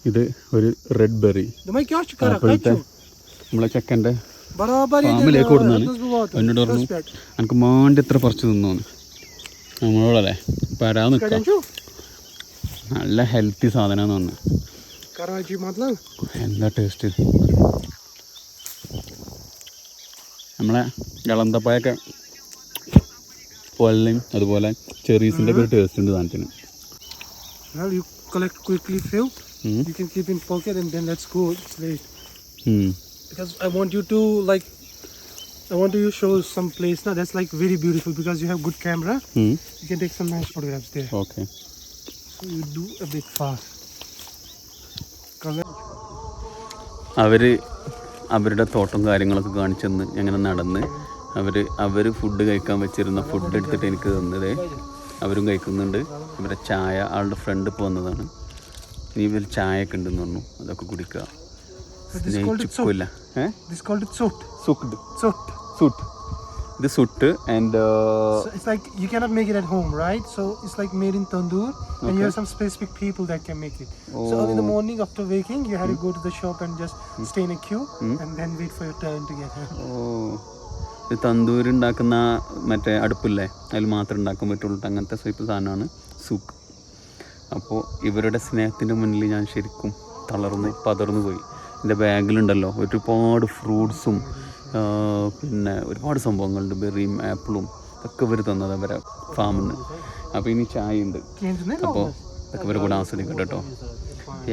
ഇത് ഒരു red berry ആപ്പിളത്തെ നമ്മളെ ചെക്കൻ്റെ ഫാമിലേക്ക് കൊടുന്നാണ്. എന്നോട് പറഞ്ഞു എനിക്ക് മാണ്ടി എത്ര പറിച്ച് തിന്നോന്ന്. നമ്മളോടല്ലേ വരാൻ നിൽക്കാം. നല്ല ഹെൽത്തി സാധനമാണെന്ന് പറഞ്ഞു. എന്താ ടേസ്റ്റ്. നമ്മളെ ഇളന്തപ്പായൊക്കെ പോലെയും അതുപോലെ ചെറീസിൻ്റെ ഒക്കെ ഒരു ടേസ്റ്റ് ഉണ്ട് സാധനത്തിന്. Collect quickly, Phil. You can keep in pocket and then let's go. It's late. Because I want you to show some place now that's like very beautiful because you have good camera. You can take some nice photographs there. Okay. So you do a bit fast. അവരുടെ തോട്ടം കാര്യങ്ങളൊക്കെ കാണിച്ചെന്ന് ഞങ്ങനെ നടന്ന് അവർ food കഴിക്കാൻ വെച്ചിരുന്ന food എടുത്തിട്ട് എനിക്ക് തന്നത്. അവരും കഴിക്കുന്നുണ്ട്. ഇവരുടെ ചായ ആളുടെ ഫ്രണ്ട് ഇപ്പോൾ വന്നതാണ്. ഇനി ഇവർ ചായയൊക്കെ ഉണ്ടെന്ന് പറഞ്ഞു. അതൊക്കെ കുടിക്കുക. സ്നേഹിച്ചില്ല ഇത് സുട്ട് and it's like you cannot make it at home, right? So it's like made in tandoor and you have some specific people that can make it. So early in the morning after waking you have to go to the shop and just stay in a queue and then wait for your turn to get it. ഇത് തന്തൂര് ഉണ്ടാക്കുന്ന മറ്റേ അടുപ്പില്ലേ അതിൽ മാത്രം ഉണ്ടാക്കാൻ പറ്റുള്ളൂ. അങ്ങനത്തെ sweep സാധനമാണ് souk. അപ്പോൾ ഇവരുടെ സ്നേഹത്തിൻ്റെ മുന്നിൽ ഞാൻ ശരിക്കും പതർന്നു പോയി. എൻ്റെ ബാഗിലുണ്ടല്ലോ ഒരുപാട് ഫ്രൂട്ട്സും പിന്നെ ഒരുപാട് സംഭവങ്ങളുണ്ട്. ബെറിയും ആപ്പിളും ഒക്കെ ഇവർ തന്നത് അവരെ ഫാമിൽ നിന്ന്. അപ്പോൾ ഇനി ചായ ഉണ്ട്. അപ്പോൾ അതൊക്കെ ഇവരെ കൂടെ ആസ്വദിക്കട്ടെ കേട്ടോ.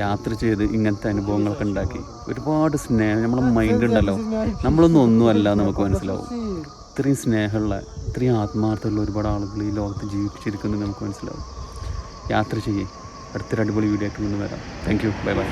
യാത്ര ചെയ്ത് ഇങ്ങനത്തെ അനുഭവങ്ങളൊക്കെ ഉണ്ടാക്കി ഒരുപാട് സ്നേഹം. നമ്മളെ മൈൻഡ് ഉണ്ടല്ലോ, ഒന്നുമല്ല നമുക്ക് മനസ്സിലാവും. ഇത്രയും സ്നേഹമുള്ള ഇത്രയും ആത്മാർത്ഥമുള്ള ഒരുപാട് ആളുകൾ ഈ ലോകത്ത് ജീവിച്ചിരിക്കുന്നത് നമുക്ക് മനസ്സിലാവും. യാത്ര ചെയ്യേ. അടുത്തൊരു അടിപൊളി വീഡിയോ ആയിട്ട് വരാം. Thank you. Bye bye.